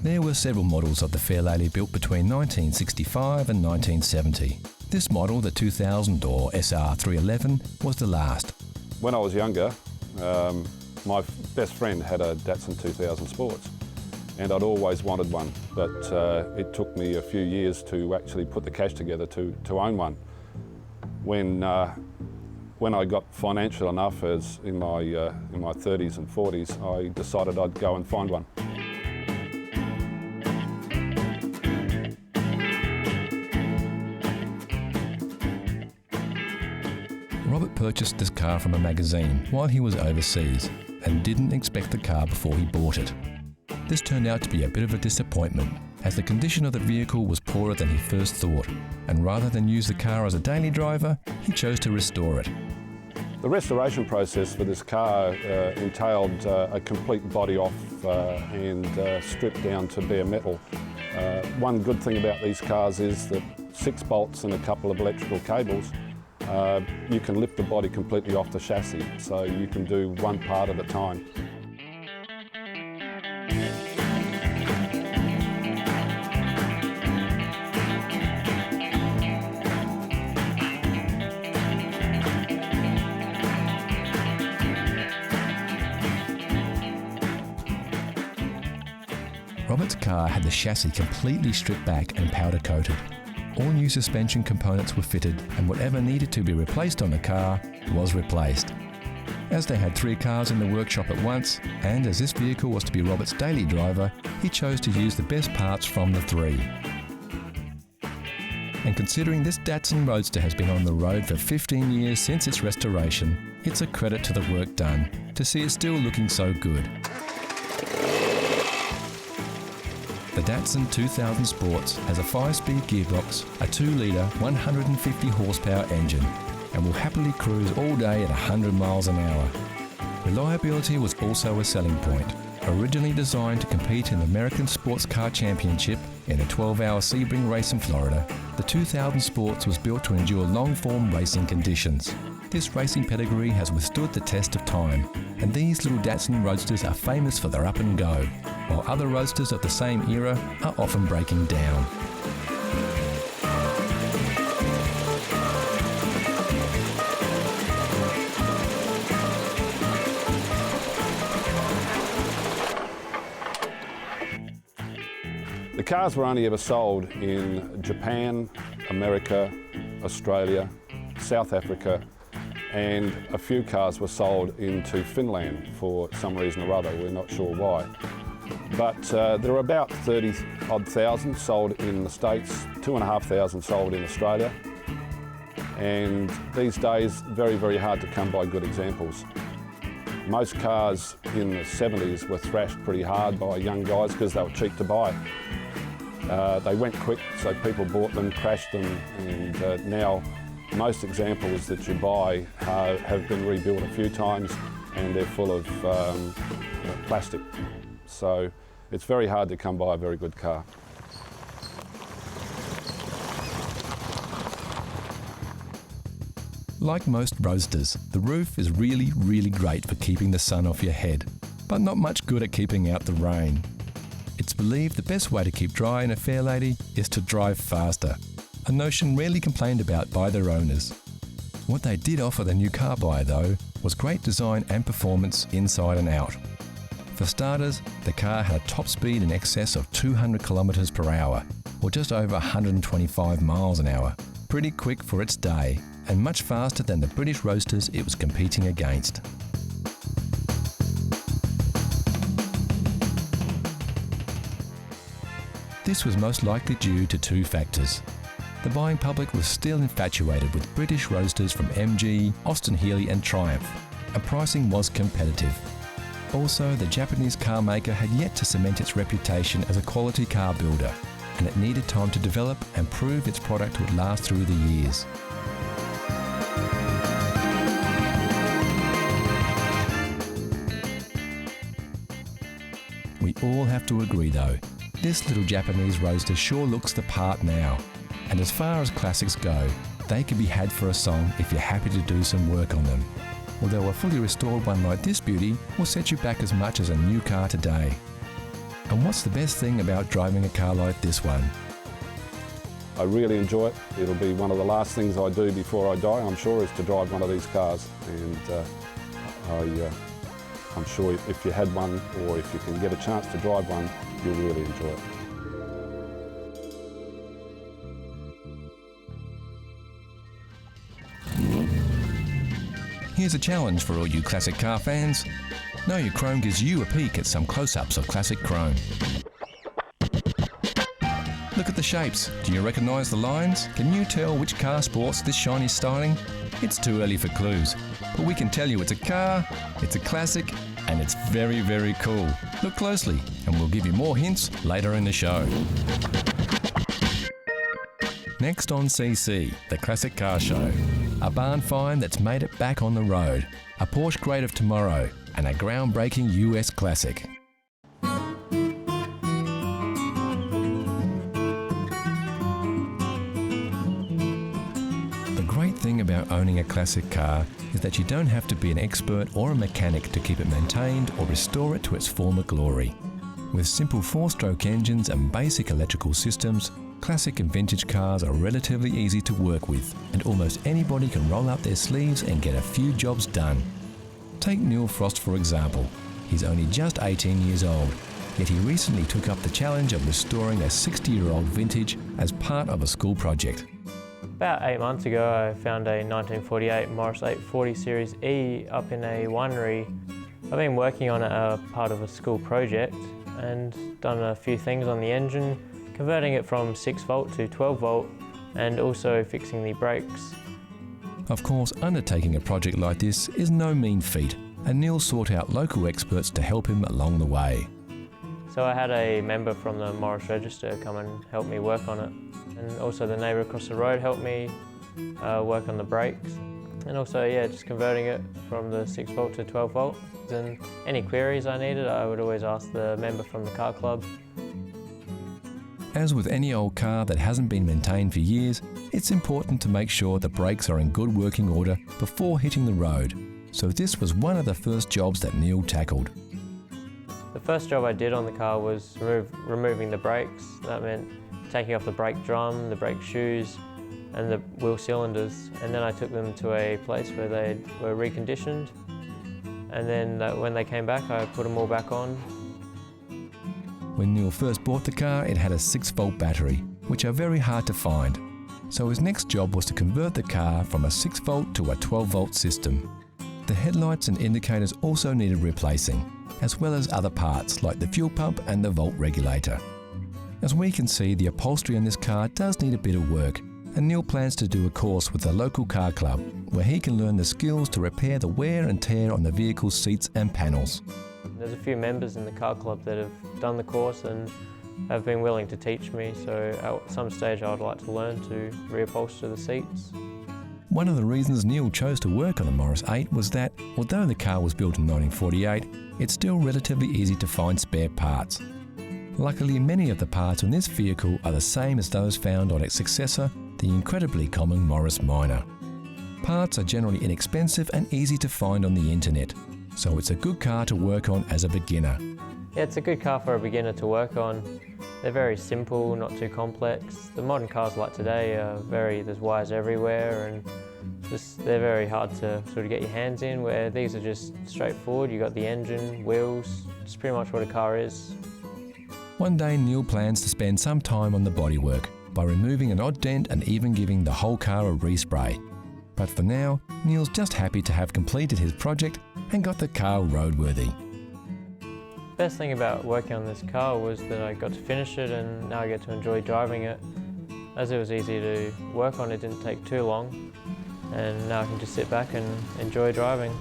There were several models of the Fairlady built between 1965 and 1970. This model, the 2000 or SR311, was the last. When I was younger, my best friend had a Datsun 2000 Sports, and I'd always wanted one, but it took me a few years to actually put the cash together to own one. When I got financial enough, as in my 30s and 40s, I decided I'd go and find one. Robert purchased this car from a magazine while he was overseas and didn't expect the car before he bought it. This turned out to be a bit of a disappointment, as the condition of the vehicle was poorer than he first thought, and rather than use the car as a daily driver, he chose to restore it. The restoration process for this car entailed a complete body off and stripped down to bare metal. One good thing about these cars is that 6 bolts and a couple of electrical cables, you can lift the body completely off the chassis, so you can do one part at a time. Robert's car had the chassis completely stripped back and powder coated. All new suspension components were fitted, and whatever needed to be replaced on the car was replaced. As they had 3 cars in the workshop at once, and as this vehicle was to be Robert's daily driver, he chose to use the best parts from the 3. And considering this Datsun Roadster has been on the road for 15 years since its restoration, it's a credit to the work done to see it still looking so good. The Datsun 2000 Sports has a 5-speed gearbox, a 2-litre 150 horsepower engine, and will happily cruise all day at 100 miles an hour. Reliability was also a selling point. Originally designed to compete in the American Sports Car Championship in a 12-hour Sebring race in Florida, the 2000 Sports was built to endure long-form racing conditions. This racing pedigree has withstood the test of time, and these little Datsun Roadsters are famous for their up and go, while other roadsters of the same era are often breaking down. The cars were only ever sold in Japan, America, Australia, South Africa, and a few cars were sold into Finland for some reason or other. We're not sure why. But there are about 30-odd thousand sold in the States, 2,500 sold in Australia. And these days, very, very hard to come by good examples. Most cars in the 70s were thrashed pretty hard by young guys because they were cheap to buy. They went quick, so people bought them, crashed them, and now most examples that you buy have been rebuilt a few times, and they're full of plastic. So it's very hard to come by a very good car. Like most roadsters, the roof is really, really great for keeping the sun off your head, but not much good at keeping out the rain. It's believed the best way to keep dry in a Fairlady is to drive faster, a notion rarely complained about by their owners. What they did offer the new car buyer, though, was great design and performance inside and out. For starters, the car had a top speed in excess of 200 kilometres per hour, or just over 125 miles an hour. Pretty quick for its day, and much faster than the British roadsters it was competing against. This was most likely due to 2 factors. The buying public was still infatuated with British roadsters from MG, Austin Healey and Triumph, and pricing was competitive. Also, the Japanese car maker had yet to cement its reputation as a quality car builder, and it needed time to develop and prove its product would last through the years. We all have to agree though, this little Japanese roadster sure looks the part now. And as far as classics go, they can be had for a song if you're happy to do some work on them. Although a fully restored one like this beauty will set you back as much as a new car today. And what's the best thing about driving a car like this one? I really enjoy it. It'll be one of the last things I do before I die, I'm sure, is to drive one of these cars. And I'm sure if you had one, or if you can get a chance to drive one, you'll really enjoy it. Here's a challenge for all you classic car fans. Know Your Chrome gives you a peek at some close-ups of classic chrome. Look at the shapes. Do you recognise the lines? Can you tell which car sports this shiny styling? It's too early for clues, but we can tell you it's a car, it's a classic, and it's very, very cool. Look closely, and we'll give you more hints later in the show. Next on CC, the Classic Car Show. A barn find that's made it back on the road. A Porsche great of tomorrow, and a groundbreaking US classic. The great thing about owning a classic car is that you don't have to be an expert or a mechanic to keep it maintained or restore it to its former glory. With simple 4-stroke engines and basic electrical systems, classic and vintage cars are relatively easy to work with, and almost anybody can roll up their sleeves and get a few jobs done. Take Neil Frost for example. He's only just 18 years old, yet he recently took up the challenge of restoring a 60-year-old vintage as part of a school project. About 8 months ago, I found a 1948 Morris 840 Series E up in a winery. I've been working on it as part of a school project and done a few things on the engine, converting it from 6 volt to 12 volt and also fixing the brakes. Of course, undertaking a project like this is no mean feat, and Neil sought out local experts to help him along the way. So I had a member from the Morris Register come and help me work on it, and also the neighbour across the road helped me work on the brakes, and also just converting it from the 6 volt to 12 volt. And any queries I needed, I would always ask the member from the car club. As with any old car that hasn't been maintained for years, it's important to make sure the brakes are in good working order before hitting the road. So this was one of the first jobs that Neil tackled. The first job I did on the car was removing the brakes. That meant taking off the brake drum, the brake shoes, and the wheel cylinders. And then I took them to a place where they were reconditioned. And then when they came back, I put them all back on. When Neil first bought the car, it had a 6-volt battery, which are very hard to find. So his next job was to convert the car from a 6-volt to a 12-volt system. The headlights and indicators also needed replacing, as well as other parts like the fuel pump and the volt regulator. As we can see, the upholstery on this car does need a bit of work, and Neil plans to do a course with the local car club, where he can learn the skills to repair the wear and tear on the vehicle's seats and panels. There's a few members in the car club that have done the course and have been willing to teach me, so at some stage I would like to learn to reupholster the seats. One of the reasons Neil chose to work on a Morris 8 was that, although the car was built in 1948, it's still relatively easy to find spare parts. Luckily, many of the parts on this vehicle are the same as those found on its successor, the incredibly common Morris Minor. Parts are generally inexpensive and easy to find on the internet, so it's a good car to work on as a beginner. Yeah, it's a good car for a beginner to work on. They're very simple, not too complex. The modern cars like today are there's wires everywhere, and they're very hard to sort of get your hands in, where these are just straightforward. You've got the engine, wheels, just pretty much what a car is. One day Neil plans to spend some time on the bodywork by removing an odd dent and even giving the whole car a respray. But for now, Neil's just happy to have completed his project and got the car roadworthy. The best thing about working on this car was that I got to finish it, and now I get to enjoy driving it. As it was easy to work on, it didn't take too long, and now I can just sit back and enjoy driving.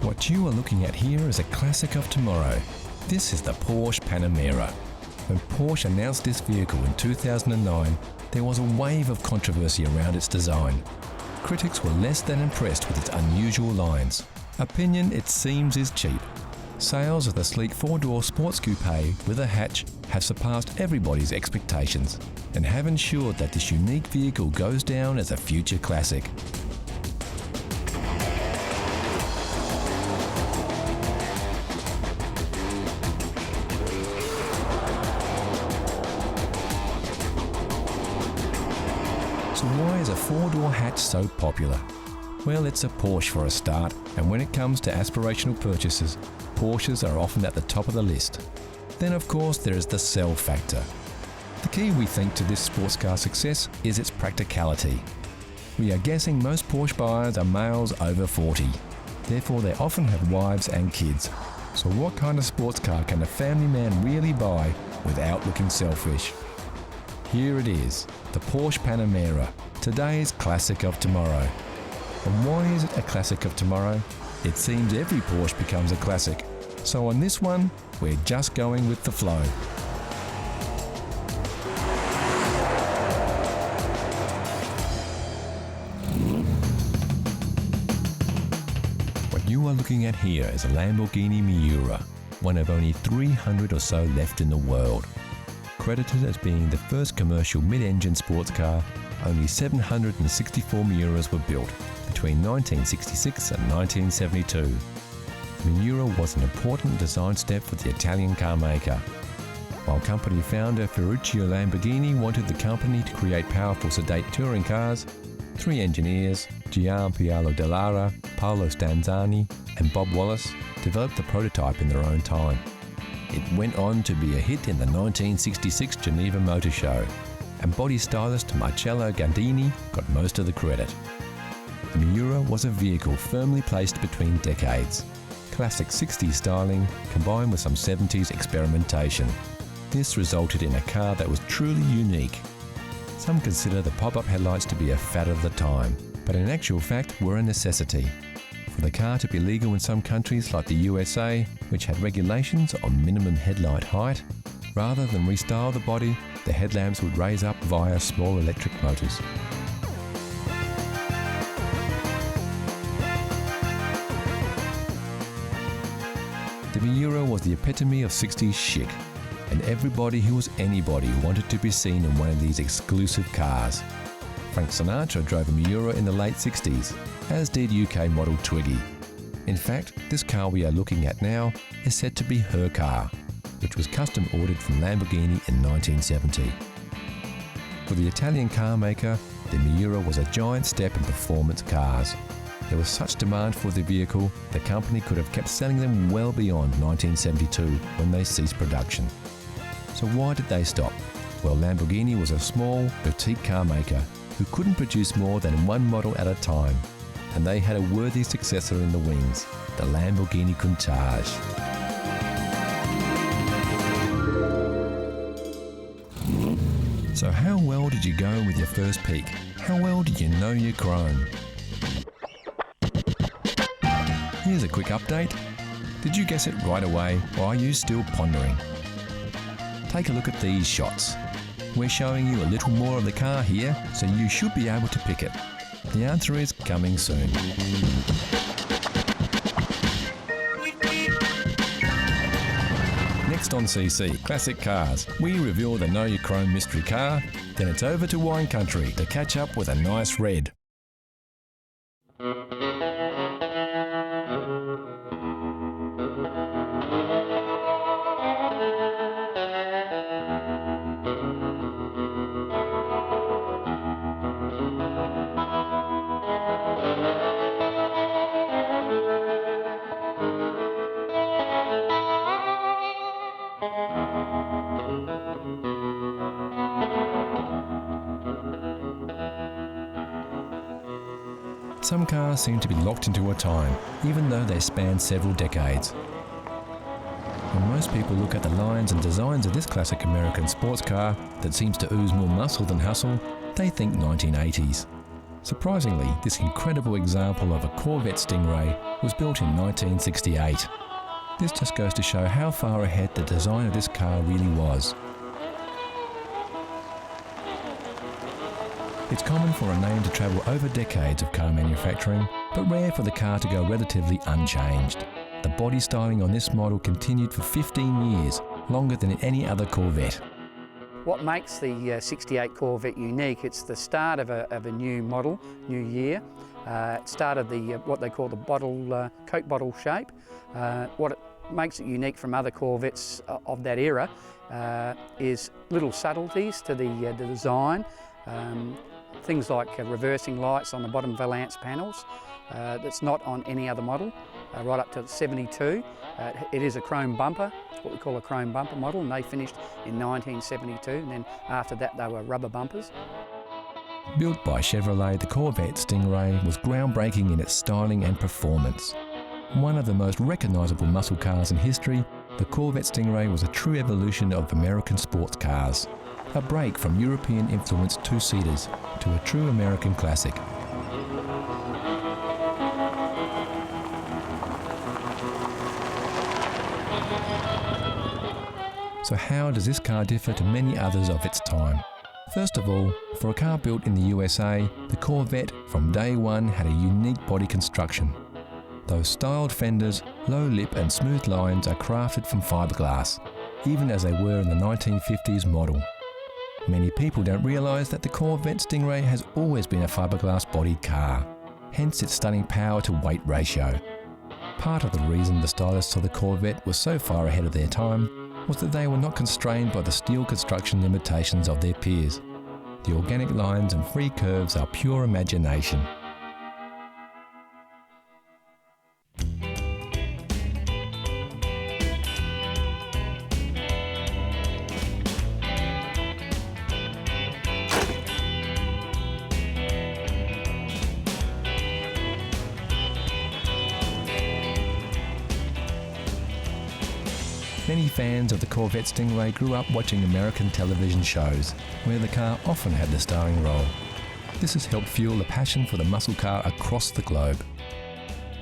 What you are looking at here is a classic of tomorrow. This is the Porsche Panamera. When Porsche announced this vehicle in 2009, there was a wave of controversy around its design. Critics were less than impressed with its unusual lines. Opinion, it seems, is cheap. Sales of the sleek four-door sports coupe with a hatch have surpassed everybody's expectations and have ensured that this unique vehicle goes down as a future classic. So why is a four-door hatch so popular? Well, it's a Porsche for a start, and when it comes to aspirational purchases, Porsches are often at the top of the list. Then of course there is the sell factor. The key, we think, to this sports car success is its practicality. We are guessing most Porsche buyers are males over 40. Therefore they often have wives and kids. So what kind of sports car can a family man really buy without looking selfish? Here it is, the Porsche Panamera, today's classic of tomorrow. And why is it a classic of tomorrow? It seems every Porsche becomes a classic. So on this one, we're just going with the flow. What you are looking at here is a Lamborghini Miura, one of only 300 or so left in the world. Credited as being the first commercial mid-engine sports car, only 764 Miuras were built between 1966 and 1972. The Miura was an important design step for the Italian car maker. While company founder Ferruccio Lamborghini wanted the company to create powerful, sedate touring cars, three engineers, Gianpaolo Dallara, Paolo Stanzani and Bob Wallace, developed the prototype in their own time. It went on to be a hit in the 1966 Geneva Motor Show, and body stylist Marcello Gandini got most of the credit. The Miura was a vehicle firmly placed between decades. Classic 60s styling combined with some 70s experimentation. This resulted in a car that was truly unique. Some consider the pop-up headlights to be a fad of the time, but in actual fact were a necessity. For the car to be legal in some countries like the USA, which had regulations on minimum headlight height, rather than restyle the body, the headlamps would raise up via small electric motors. The Miura was the epitome of 60s chic, and everybody who was anybody wanted to be seen in one of these exclusive cars. Frank Sinatra drove a Miura in the late 60s, as did UK model Twiggy. In fact, this car we are looking at now is said to be her car, which was custom ordered from Lamborghini in 1970. For the Italian car maker, the Miura was a giant step in performance cars. There was such demand for the vehicle, the company could have kept selling them well beyond 1972 when they ceased production. So why did they stop? Well, Lamborghini was a small, boutique car maker who couldn't produce more than one model at a time, and they had a worthy successor in the wings, the Lamborghini Countach. So how well did you go with your first peek? How well did you know your chrome? Here's a quick update. Did you guess it right away, or are you still pondering? Take a look at these shots. We're showing you a little more of the car here, so you should be able to pick it. The answer is coming soon. Next on CC Classic Cars, we reveal the Know Your Chrome mystery car, then it's over to wine country to catch up with a nice red. Some cars seem to be locked into a time, even though they span several decades. When most people look at the lines and designs of this classic American sports car that seems to ooze more muscle than hustle, they think 1980s. Surprisingly, this incredible example of a Corvette Stingray was built in 1968. This just goes to show how far ahead the design of this car really was. It's common for a name to travel over decades of car manufacturing, but rare for the car to go relatively unchanged. the body styling on this model continued for 15 years, longer than in any other Corvette. What makes the 68 Corvette unique, it's the start of a new model, new year. It started what they call the Coke bottle shape. What it makes it unique from other Corvettes of that era is little subtleties to the design. Things like reversing lights on the bottom valance panels. That's not on any other model, right up to 72. It is a chrome bumper, what we call a chrome bumper model, and they finished in 1972, and then after that they were rubber bumpers. Built by Chevrolet, the Corvette Stingray was groundbreaking in its styling and performance. One of the most recognisable muscle cars in history, the Corvette Stingray was a true evolution of American sports cars. A break from European-influenced two-seaters to a true American classic. So how does this car differ to many others of its time? First of all, for a car built in the USA, the Corvette from day one had a unique body construction. Those styled fenders, low lip and smooth lines are crafted from fiberglass, even as they were in the 1950s model. Many people don't realise that the Corvette Stingray has always been a fiberglass-bodied car, hence its stunning power to weight ratio. Part of the reason the stylists of the Corvette were so far ahead of their time was that they were not constrained by the steel construction limitations of their peers. The organic lines and free curves are pure imagination. Many fans of the Corvette Stingray grew up watching American television shows, where the car often had the starring role. This has helped fuel the passion for the muscle car across the globe.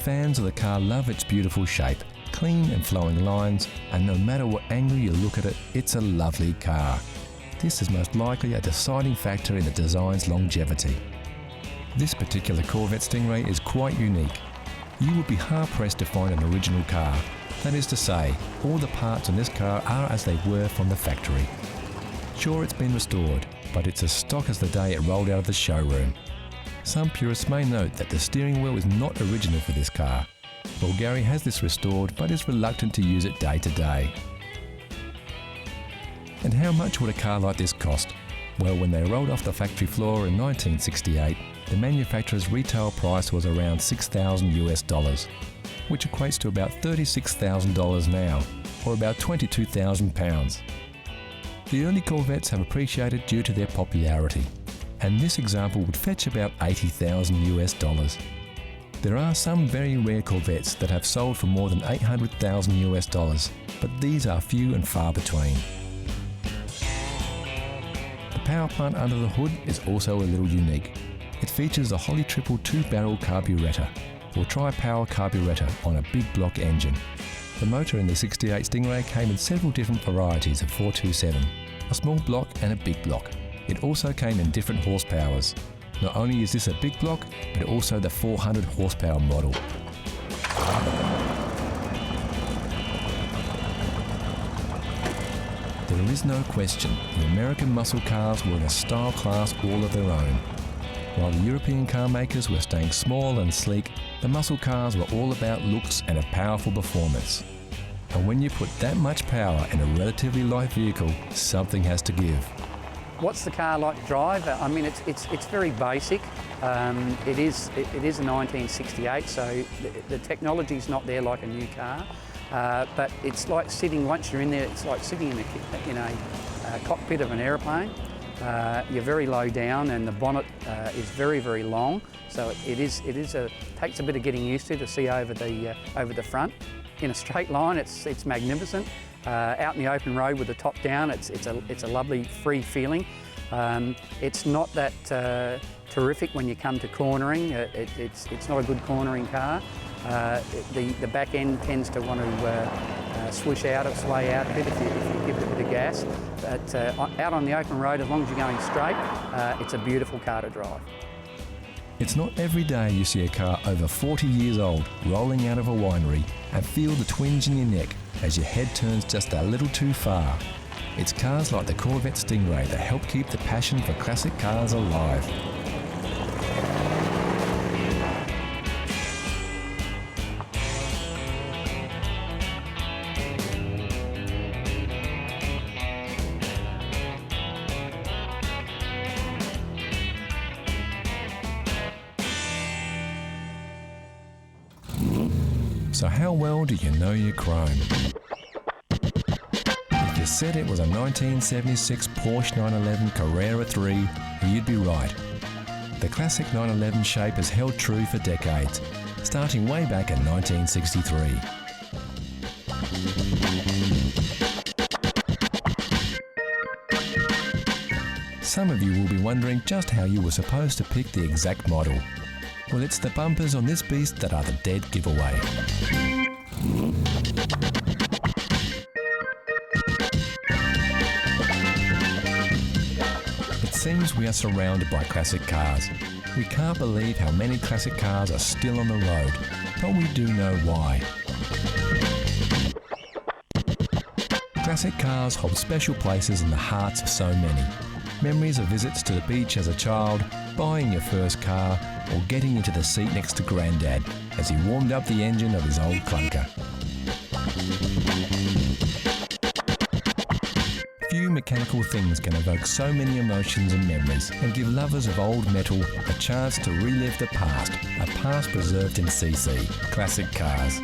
Fans of the car love its beautiful shape, clean and flowing lines, and no matter what angle you look at it, it's a lovely car. This is most likely a deciding factor in the design's longevity. This particular Corvette Stingray is quite unique. You would be hard-pressed to find an original car. That is to say, all the parts on this car are as they were from the factory. Sure, it's been restored, but it's as stock as the day it rolled out of the showroom. Some purists may note that the steering wheel is not original for this car. Well, Gary has this restored, but is reluctant to use it day to day. And how much would a car like this cost? Well, when they rolled off the factory floor in 1968, the manufacturer's retail price was around $6,000 US, which equates to about $36,000 now, or about £22,000. The early Corvettes have appreciated due to their popularity, and this example would fetch about $80,000 US. There are some very rare Corvettes that have sold for more than $800,000 US, but these are few and far between. The power plant under the hood is also a little unique. It features a Holley triple 2-barrel carburettor, or tri-power carburettor on a big block engine. The motor in the 68 Stingray came in several different varieties of 427, a small block and a big block. It also came in different horsepowers. Not only is this a big block, but also the 400 horsepower model. There is no question, the American muscle cars were in a style class all of their own. While the European car makers were staying small and sleek, the muscle cars were all about looks and a powerful performance. And when you put that much power in a relatively light vehicle, something has to give. What's the car like to drive? I mean, it's very basic. It is a 1968, so the technology's not there like a new car. But it's like sitting, once you're in there, it's like sitting in a cockpit of an aeroplane. You're very low down, and the bonnet is very, very long. So it takes a bit of getting used to see over the front. In a straight line, it's magnificent. Out in the open road with the top down, it's a lovely free feeling. It's not that terrific when you come to cornering. It's not a good cornering car. The back end tends to want to swish out or sway out a bit if you give it a bit of gas. But out on the open road, as long as you're going straight, it's a beautiful car to drive. It's not every day you see a car over 40 years old rolling out of a winery and feel the twinge in your neck as your head turns just a little too far. It's cars like the Corvette Stingray that help keep the passion for classic cars alive. So how well do you know your chrome? If you said it was a 1976 Porsche 911 Carrera 3, you'd be right. The classic 911 shape has held true for decades, starting way back in 1963. Some of you will be wondering just how you were supposed to pick the exact model. Well, it's the bumpers on this beast that are the dead giveaway. It seems we are surrounded by classic cars. We can't believe how many classic cars are still on the road, but we do know why. Classic cars hold special places in the hearts of so many. Memories of visits to the beach as a child, buying your first car, or getting into the seat next to Grandad as he warmed up the engine of his old clunker. Few mechanical things can evoke so many emotions and memories and give lovers of old metal a chance to relive the past, a past preserved in CC, classic cars.